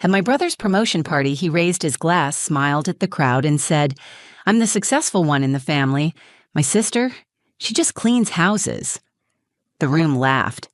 At my brother's promotion party, he raised his glass, smiled at the crowd, and said, "I'm the successful one in the family. My sister, she just cleans houses." The room laughed.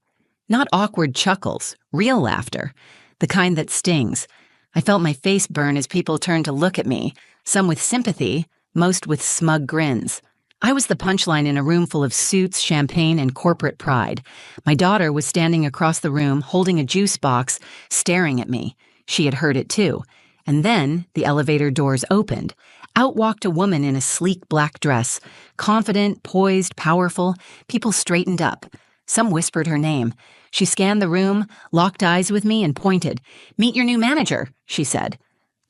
Not awkward chuckles, real laughter, the kind that stings. I felt my face burn as people turned to look at me, some with sympathy, most with smug grins. I was the punchline in a room full of suits, champagne, and corporate pride. My daughter was standing across the room, holding a juice box, staring at me. She had heard it too. And then the elevator doors opened. Out walked a woman in a sleek black dress. Confident, poised, powerful. People straightened up. Some whispered her name. She scanned the room, locked eyes with me, and pointed. "Meet your new manager," she said.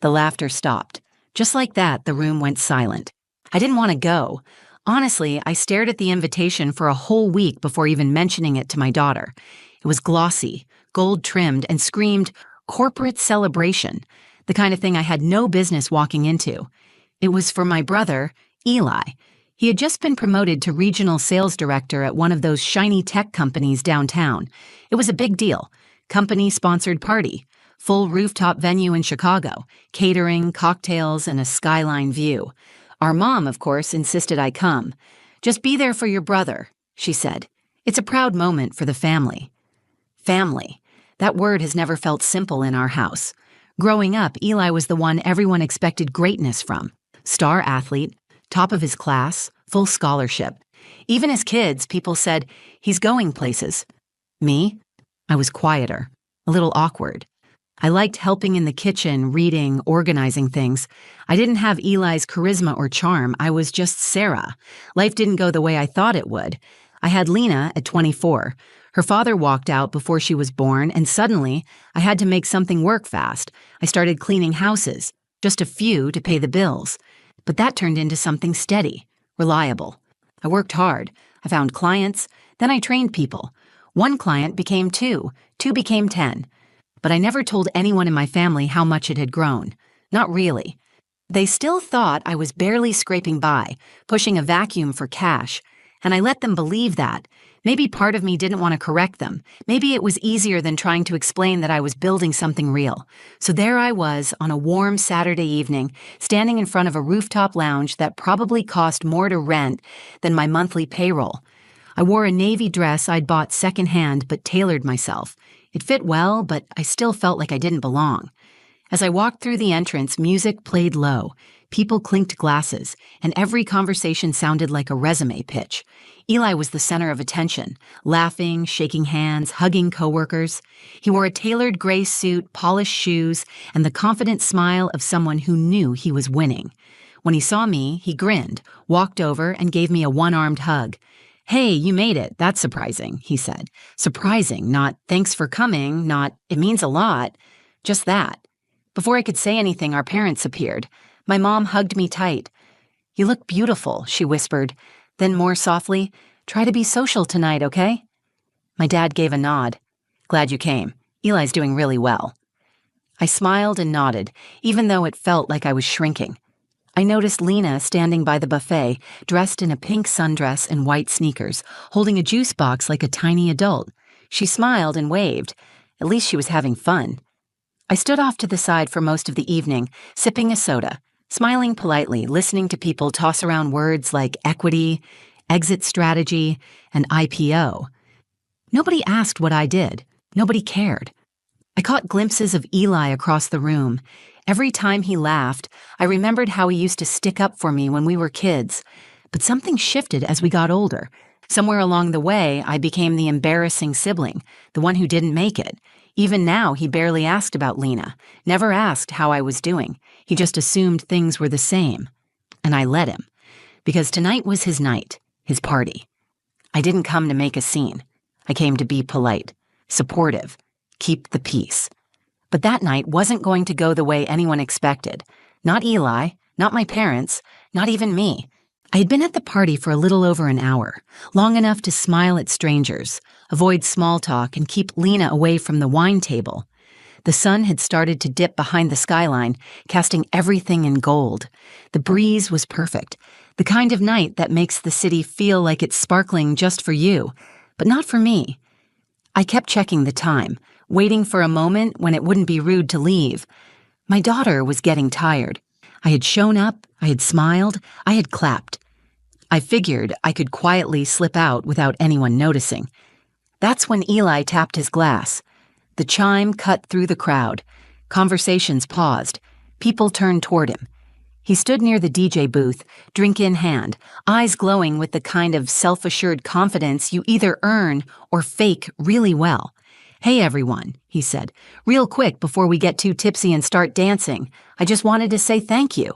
The laughter stopped. Just like that, the room went silent. I didn't want to go. Honestly, I stared at the invitation for a whole week before even mentioning it to my daughter. It was glossy, gold-trimmed, and screamed, "corporate celebration," the kind of thing I had no business walking into. It was for my brother, Eli. He had just been promoted to regional sales director at one of those shiny tech companies downtown. It was a big deal. Company-sponsored party. Full rooftop venue in Chicago. Catering, cocktails, and a skyline view. Our mom, of course, insisted I come. "Just be there for your brother," she said. "It's a proud moment for the family." Family. That word has never felt simple in our house. Growing up, Eli was the one everyone expected greatness from. Star athlete, top of his class, full scholarship. Even as kids, people said, "He's going places." Me? I was quieter, a little awkward. I liked helping in the kitchen, reading, organizing things. I didn't have Eli's charisma or charm. I was just Sarah. Life didn't go the way I thought it would. I had Lena at 24. Her father walked out before she was born, and suddenly, I had to make something work fast. I started cleaning houses, just a few to pay the bills. But that turned into something steady, reliable. I worked hard. I found clients. Then I trained people. One client became two became 10. But I never told anyone in my family how much it had grown. Not really. They still thought I was barely scraping by, pushing a vacuum for cash. And I let them believe that. Maybe part of me didn't want to correct them. Maybe it was easier than trying to explain that I was building something real. So there I was on a warm Saturday evening, standing in front of a rooftop lounge that probably cost more to rent than my monthly payroll. I wore a navy dress I'd bought secondhand but tailored myself. It fit well, but I still felt like I didn't belong. As I walked through the entrance, music played low. People clinked glasses, and every conversation sounded like a resume pitch. Eli was the center of attention, laughing, shaking hands, hugging coworkers. He wore a tailored gray suit, polished shoes, and the confident smile of someone who knew he was winning. When he saw me, he grinned, walked over, and gave me a one-armed hug. "Hey, you made it. That's surprising," he said. Surprising, not "thanks for coming," not "it means a lot," just that. Before I could say anything, our parents appeared. My mom hugged me tight. "You look beautiful," she whispered. Then more softly, "Try to be social tonight, okay?" My dad gave a nod. "Glad you came. Eli's doing really well." I smiled and nodded, even though it felt like I was shrinking. I noticed Lena standing by the buffet, dressed in a pink sundress and white sneakers, holding a juice box like a tiny adult. She smiled and waved. At least she was having fun. I stood off to the side for most of the evening, sipping a soda, smiling politely, listening to people toss around words like equity, exit strategy, and IPO. Nobody asked what I did. Nobody cared. I caught glimpses of Eli across the room. Every time he laughed, I remembered how he used to stick up for me when we were kids. But something shifted as we got older. Somewhere along the way, I became the embarrassing sibling, the one who didn't make it. Even now, he barely asked about Lena, never asked how I was doing. He just assumed things were the same. And I let him. Because tonight was his night, his party. I didn't come to make a scene. I came to be polite, supportive, keep the peace. But that night wasn't going to go the way anyone expected. Not Eli, not my parents, not even me. I had been at the party for a little over an hour, long enough to smile at strangers, avoid small talk, and keep Lena away from the wine table. The sun had started to dip behind the skyline, casting everything in gold. The breeze was perfect, the kind of night that makes the city feel like it's sparkling just for you, but not for me. I kept checking the time. waiting for a moment when it wouldn't be rude to leave. My daughter was getting tired. I had shown up, I had smiled, I had clapped. I figured I could quietly slip out without anyone noticing. That's when Eli tapped his glass. The chime cut through the crowd. Conversations paused. People turned toward him. He stood near the DJ booth, drink in hand, eyes glowing with the kind of self-assured confidence you either earn or fake really well. "Hey everyone," he said, "real quick before we get too tipsy and start dancing, I just wanted to say thank you."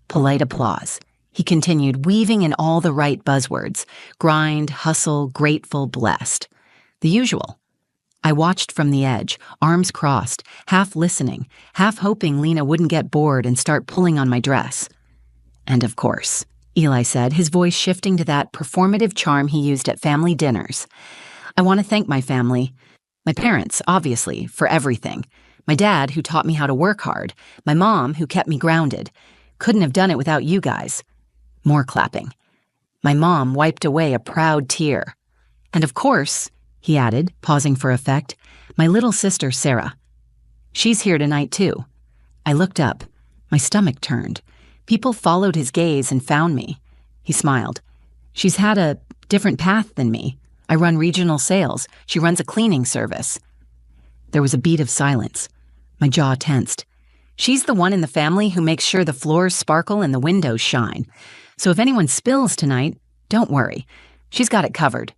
Polite applause. He continued, weaving in all the right buzzwords: grind, hustle, grateful, blessed. The usual. I watched from the edge, arms crossed, half listening, half hoping Lena wouldn't get bored and start pulling on my dress. "And of course," Eli said, his voice shifting to that performative charm he used at family dinners, "I want to thank my family. My parents, obviously, for everything. My dad, who taught me how to work hard. My mom, who kept me grounded. Couldn't have done it without you guys." More clapping. My mom wiped away a proud tear. "And of course," he added, pausing for effect, "my little sister, Sarah. She's here tonight, too." I looked up. My stomach turned. People followed his gaze and found me. He smiled. "She's had a different path than me. I run regional sales. She runs a cleaning service." There was a beat of silence. My jaw tensed. "She's the one in the family who makes sure the floors sparkle and the windows shine. So if anyone spills tonight, don't worry. She's got it covered."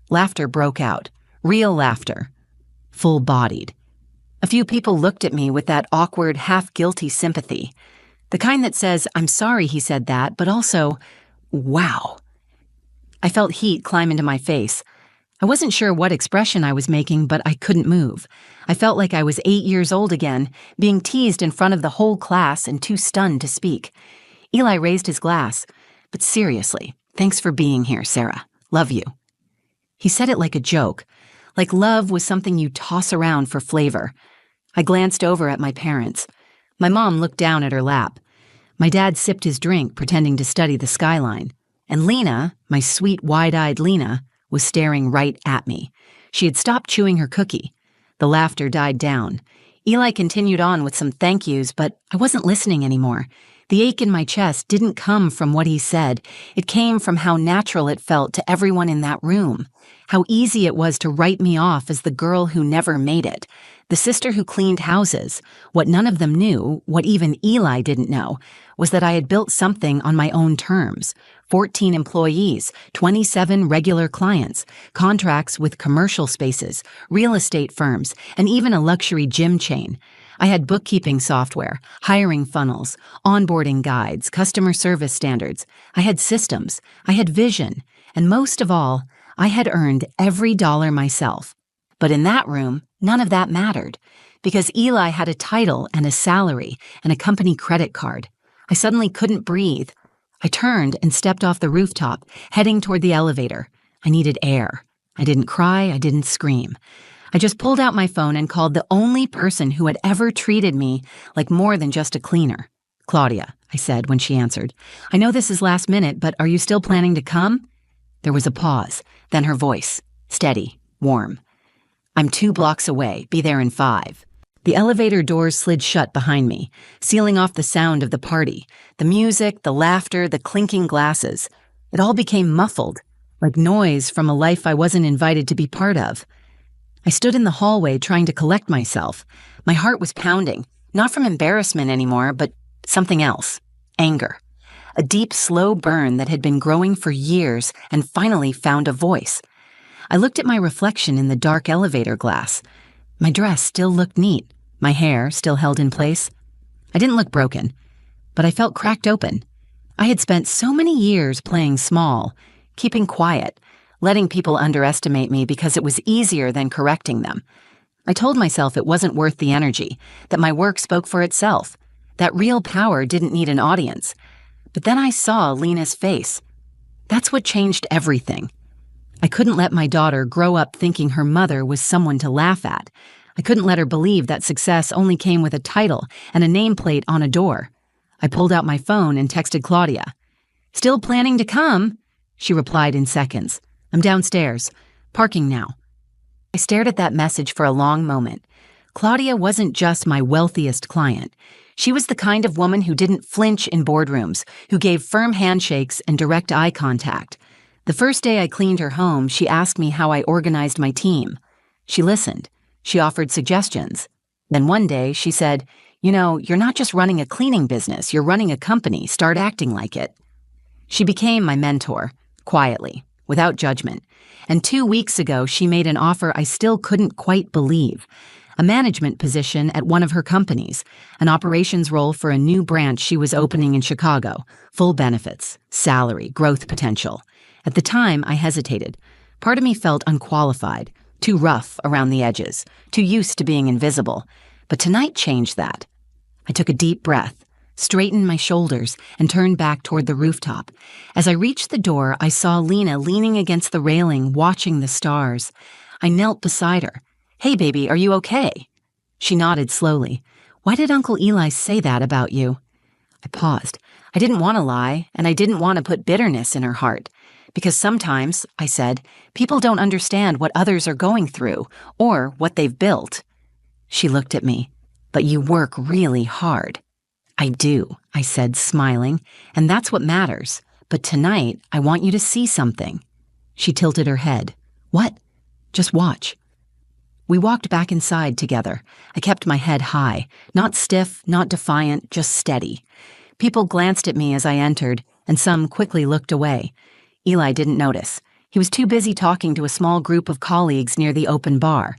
Laughter broke out. Real laughter. Full-bodied. A few people looked at me with that awkward, half-guilty sympathy. The kind that says, "I'm sorry he said that," but also, "Wow." I felt heat climb into my face. I wasn't sure what expression I was making, but I couldn't move. I felt like I was 8 years old again, being teased in front of the whole class and too stunned to speak. Eli raised his glass. "But seriously, thanks for being here, Sarah. Love you." He said it like a joke, like love was something you toss around for flavor. I glanced over at my parents. My mom looked down at her lap. My dad sipped his drink, pretending to study the skyline. And Lena, my sweet, wide-eyed Lena, was staring right at me. She had stopped chewing her cookie. The laughter died down. Eli continued on with some thank yous, but I wasn't listening anymore. The ache in my chest didn't come from what he said. It came from how natural it felt to everyone in that room. How easy it was to write me off as the girl who never made it. The sister who cleaned houses. What none of them knew, what even Eli didn't know, was that I had built something on my own terms. 14 employees, 27 regular clients, contracts with commercial spaces, real estate firms, and even a luxury gym chain. I had bookkeeping software, hiring funnels, onboarding guides, customer service standards. I had systems. I had vision. And most of all, I had earned every dollar myself. But in that room, none of that mattered, because Eli had a title and a salary and a company credit card. I suddenly couldn't breathe. I turned and stepped off the rooftop, heading toward the elevator. I needed air. I didn't cry. I didn't scream. I just pulled out my phone and called the only person who had ever treated me like more than just a cleaner. "Claudia," I said when she answered. "I know this is last minute, but are you still planning to come?" There was a pause, then her voice, steady, warm. "I'm 2 blocks away. Be there in 5. The elevator doors slid shut behind me, sealing off the sound of the party, the music, the laughter, the clinking glasses. It all became muffled, like noise from a life I wasn't invited to be part of. I stood in the hallway trying to collect myself. My heart was pounding, not from embarrassment anymore, but something else. Anger. A deep, slow burn that had been growing for years and finally found a voice. I looked at my reflection in the dark elevator glass. My dress still looked neat, my hair still held in place. I didn't look broken, but I felt cracked open. I had spent so many years playing small, keeping quiet, letting people underestimate me because it was easier than correcting them. I told myself it wasn't worth the energy, that my work spoke for itself, that real power didn't need an audience. But then I saw Lena's face. That's what changed everything. I couldn't let my daughter grow up thinking her mother was someone to laugh at. I couldn't let her believe that success only came with a title and a nameplate on a door. I pulled out my phone and texted Claudia. "Still planning to come?" She replied in seconds. "I'm downstairs. Parking now." I stared at that message for a long moment. Claudia wasn't just my wealthiest client. She was the kind of woman who didn't flinch in boardrooms, who gave firm handshakes and direct eye contact. The first day I cleaned her home, she asked me how I organized my team. She listened. She offered suggestions. Then one day, she said, "You're not just running a cleaning business, you're running a company. Start acting like it." She became my mentor, quietly, without judgment. And 2 weeks ago, she made an offer I still couldn't quite believe. A management position at one of her companies, an operations role for a new branch she was opening in Chicago, full benefits, salary, growth potential. At the time, I hesitated. Part of me felt unqualified, too rough around the edges, too used to being invisible. But tonight changed that. I took a deep breath, straightened my shoulders, and turned back toward the rooftop. As I reached the door, I saw Lena leaning against the railing, watching the stars. I knelt beside her. "Hey, baby, are you okay?" She nodded slowly. "Why did Uncle Eli say that about you?" I paused. I didn't want to lie, and I didn't want to put bitterness in her heart. Because sometimes, I said, people don't understand what others are going through, or what they've built. She looked at me. "But you work really hard." "I do," I said, smiling, "and that's what matters. But tonight, I want you to see something." She tilted her head. "What?" "Just watch." We walked back inside together. I kept my head high, not stiff, not defiant, just steady. People glanced at me as I entered, and some quickly looked away. Eli didn't notice. He was too busy talking to a small group of colleagues near the open bar.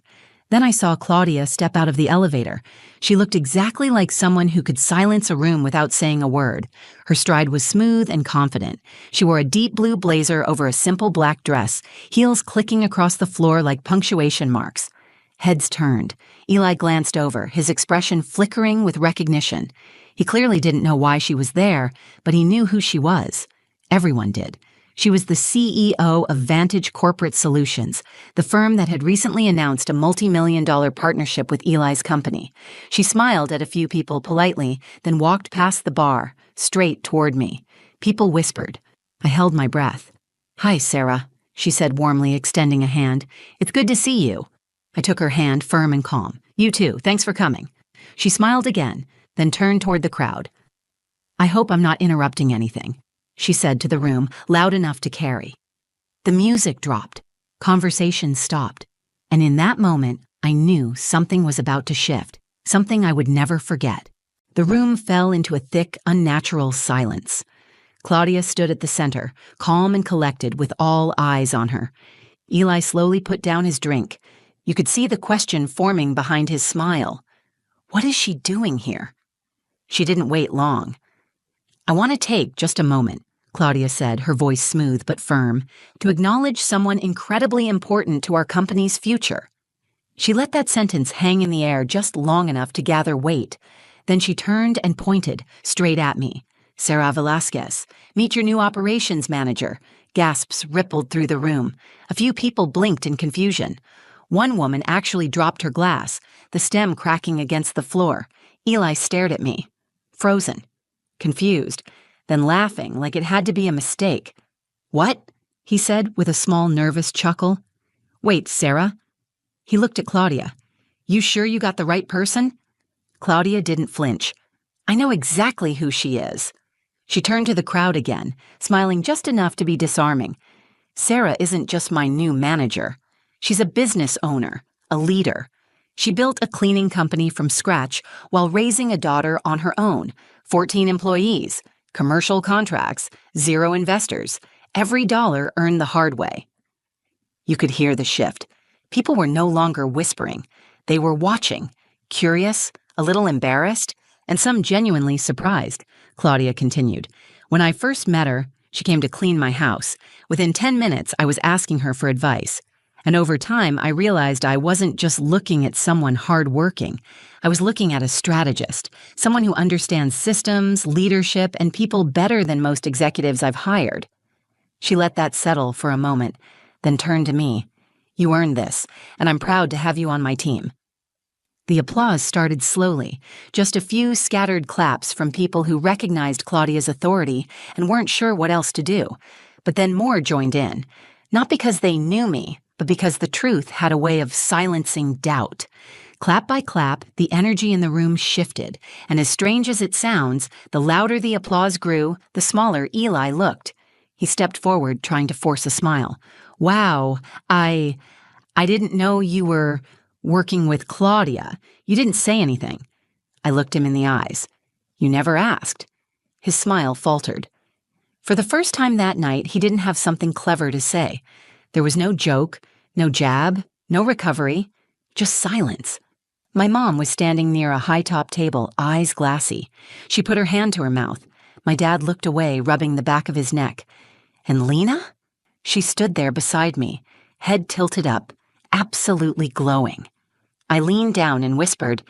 Then I saw Claudia step out of the elevator. She looked exactly like someone who could silence a room without saying a word. Her stride was smooth and confident. She wore a deep blue blazer over a simple black dress, heels clicking across the floor like punctuation marks. Heads turned. Eli glanced over, his expression flickering with recognition. He clearly didn't know why she was there, but he knew who she was. Everyone did. She was the CEO of Vantage Corporate Solutions, the firm that had recently announced a multi-million-dollar partnership with Eli's company. She smiled at a few people politely, then walked past the bar, straight toward me. People whispered. I held my breath. "Hi, Sarah," she said warmly, extending a hand. "It's good to see you." I took her hand, firm and calm. "You too. Thanks for coming." She smiled again, then turned toward the crowd. "I hope I'm not interrupting anything," she said to the room, loud enough to carry. The music dropped. Conversation stopped. And in that moment, I knew something was about to shift, something I would never forget. The room fell into a thick, unnatural silence. Claudia stood at the center, calm and collected, with all eyes on her. Eli slowly put down his drink. You could see the question forming behind his smile. What is she doing here? She didn't wait long. "I want to take just a moment," Claudia said, her voice smooth but firm, "to acknowledge someone incredibly important to our company's future." She let that sentence hang in the air just long enough to gather weight. Then she turned and pointed straight at me. "Sarah Velasquez, meet your new operations manager." Gasps rippled through the room. A few people blinked in confusion. One woman actually dropped her glass, the stem cracking against the floor. Eli stared at me, frozen, confused, then laughing like it had to be a mistake. "What?" he said with a small nervous chuckle. "Wait, Sarah." He looked at Claudia. "You sure you got the right person?" Claudia didn't flinch. "I know exactly who she is." She turned to the crowd again, smiling just enough to be disarming. "Sarah isn't just my new manager. She's a business owner, a leader. She built a cleaning company from scratch while raising a daughter on her own, 14 employees, commercial contracts, 0 investors, every dollar earned the hard way." You could hear the shift. People were no longer whispering. They were watching, curious, a little embarrassed, and some genuinely surprised. Claudia continued. "When I first met her, she came to clean my house. Within 10 minutes, I was asking her for advice. And over time, I realized I wasn't just looking at someone hardworking. I was looking at a strategist, someone who understands systems, leadership, and people better than most executives I've hired." She let that settle for a moment, then turned to me. "You earned this, and I'm proud to have you on my team." The applause started slowly, just a few scattered claps from people who recognized Claudia's authority and weren't sure what else to do. But then more joined in, not because they knew me, but because the truth had a way of silencing doubt. Clap by clap, the energy in the room shifted, and as strange as it sounds, the louder the applause grew, the smaller Eli looked. He stepped forward, trying to force a smile. Wow, I didn't know you were working with Claudia. You didn't say anything. I looked him in the eyes. You never asked. His smile faltered. For the first time that night, he didn't have something clever to say. There was no joke, no jab, no recovery, just silence. My mom was standing near a high-top table, eyes glassy. She put her hand to her mouth. My dad looked away, rubbing the back of his neck. And Lena? She stood there beside me, head tilted up, absolutely glowing. I leaned down and whispered,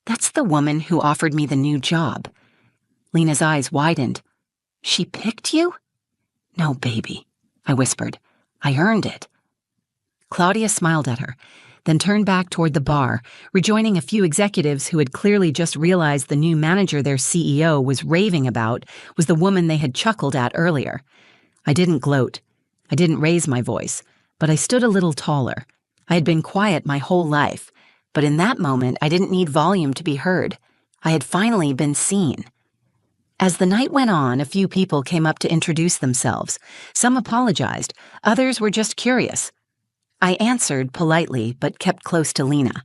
"That's the woman who offered me the new job." Lena's eyes widened. "She picked you?" "No, baby," I whispered. "I earned it." Claudia smiled at her, then turned back toward the bar, rejoining a few executives who had clearly just realized the new manager their CEO was raving about was the woman they had chuckled at earlier. I didn't gloat. I didn't raise my voice, but I stood a little taller. I had been quiet my whole life, but in that moment I didn't need volume to be heard. I had finally been seen. As the night went on, a few people came up to introduce themselves. Some apologized, others were just curious. I answered politely, but kept close to Lena.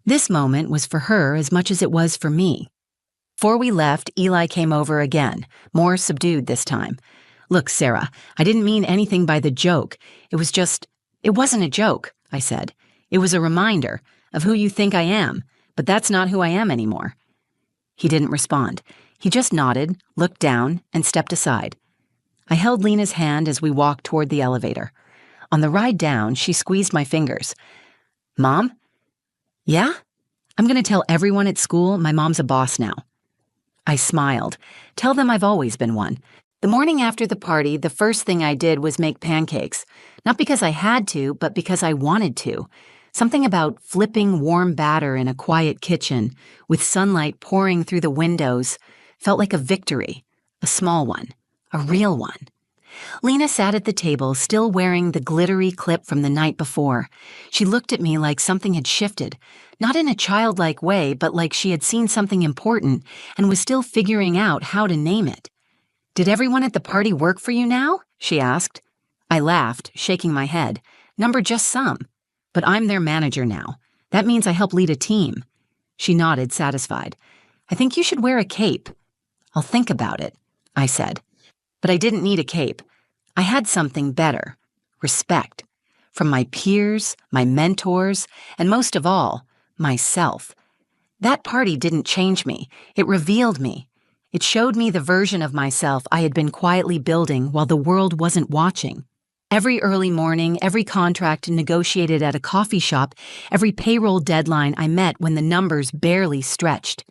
This moment was for her as much as it was for me. Before we left, Eli came over again, more subdued this time. "Look, Sarah, I didn't mean anything by the joke. It wasn't a joke," I said. "It was a reminder of who you think I am, but that's not who I am anymore." He didn't respond. He just nodded, looked down, and stepped aside. I held Lena's hand as we walked toward the elevator. On the ride down, she squeezed my fingers. "Mom?" "Yeah? I'm going to tell everyone at school my mom's a boss now." I smiled. "Tell them I've always been one." The morning after the party, the first thing I did was make pancakes. Not because I had to, but because I wanted to. Something about flipping warm batter in a quiet kitchen, with sunlight pouring through the windows, felt like a victory. A small one. A real one. Lena sat at the table, still wearing the glittery clip from the night before. She looked at me like something had shifted, not in a childlike way, but like she had seen something important and was still figuring out how to name it. "Did everyone at the party work for you now?" she asked. I laughed, shaking my head. "Number just some. But I'm their manager now. That means I help lead a team." She nodded, satisfied. "I think you should wear a cape." "I'll think about it," I said. But I didn't need a cape. I had something better. Respect. From my peers, my mentors, and most of all, myself. That party didn't change me. It revealed me. It showed me the version of myself I had been quietly building while the world wasn't watching. Every early morning, every contract negotiated at a coffee shop, every payroll deadline I met when the numbers barely stretched.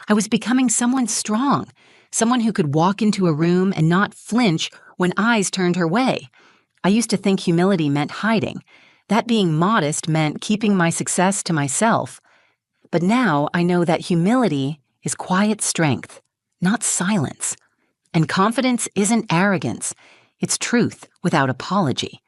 I was becoming someone strong, someone who could walk into a room and not flinch when eyes turned her way. I used to think humility meant hiding. That being modest meant keeping my success to myself. But now I know that humility is quiet strength, not silence. And confidence isn't arrogance. It's truth without apology.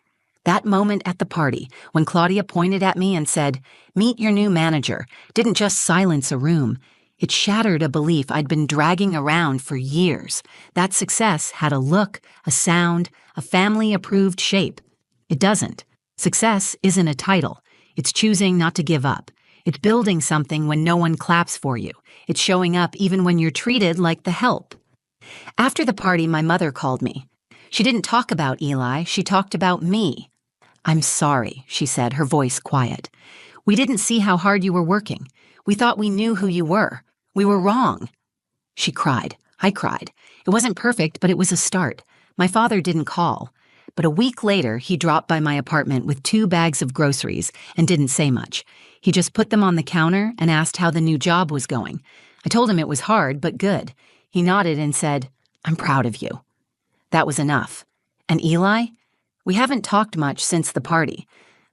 That moment at the party, when Claudia pointed at me and said, "Meet your new manager," didn't just silence a room. It shattered a belief I'd been dragging around for years. That success had a look, a sound, a family-approved shape. It doesn't. Success isn't a title. It's choosing not to give up. It's building something when no one claps for you. It's showing up even when you're treated like the help. After the party, my mother called me. She didn't talk about Eli. She talked about me. "I'm sorry," she said, her voice quiet. "We didn't see how hard you were working. We thought we knew who you were. We were wrong." She cried. I cried. It wasn't perfect, but it was a start. My father didn't call. But a week later, he dropped by my apartment with 2 bags of groceries and didn't say much. He just put them on the counter and asked how the new job was going. I told him it was hard, but good. He nodded and said, "I'm proud of you." That was enough. And Eli? We haven't talked much since the party.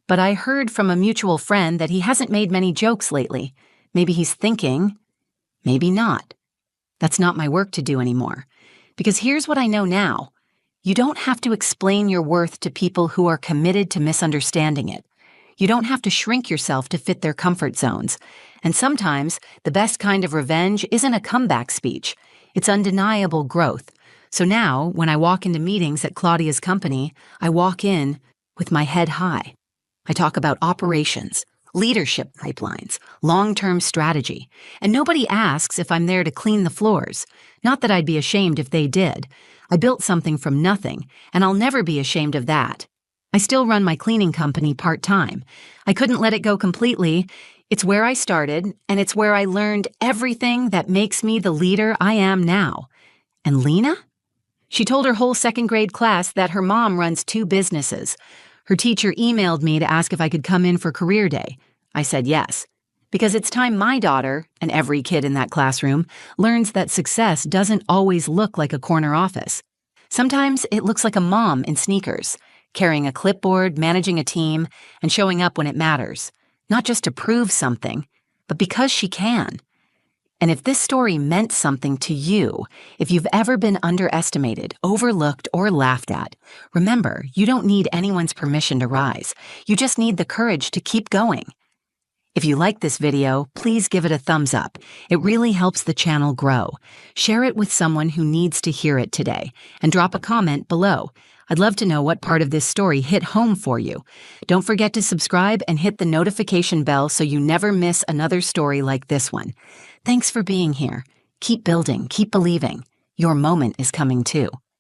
But I heard from a mutual friend that he hasn't made many jokes lately. Maybe he's thinking, maybe not. That's not my work to do anymore. Because here's what I know now. You don't have to explain your worth to people who are committed to misunderstanding it. You don't have to shrink yourself to fit their comfort zones. And sometimes, the best kind of revenge isn't a comeback speech. It's undeniable growth. So now, when I walk into meetings at Claudia's company, I walk in with my head high. I talk about operations, leadership pipelines, long-term strategy, and nobody asks if I'm there to clean the floors. Not that I'd be ashamed if they did. I built something from nothing, and I'll never be ashamed of that. I still run my cleaning company part-time. I couldn't let it go completely. It's where I started, and it's where I learned everything that makes me the leader I am now. And Lena? She told her whole second-grade class that her mom runs 2 businesses. Her teacher emailed me to ask if I could come in for career day. I said yes, because it's time my daughter, and every kid in that classroom, learns that success doesn't always look like a corner office. Sometimes it looks like a mom in sneakers, carrying a clipboard, managing a team, and showing up when it matters, not just to prove something, but because she can. And if this story meant something to you, if you've ever been underestimated, overlooked, or laughed at, remember, you don't need anyone's permission to rise. You just need the courage to keep going. If you like this video, please give it a thumbs up. It really helps the channel grow. Share it with someone who needs to hear it today, and drop a comment below. I'd love to know what part of this story hit home for you. Don't forget to subscribe and hit the notification bell so you never miss another story like this one. Thanks for being here. Keep building, keep believing. Your moment is coming too.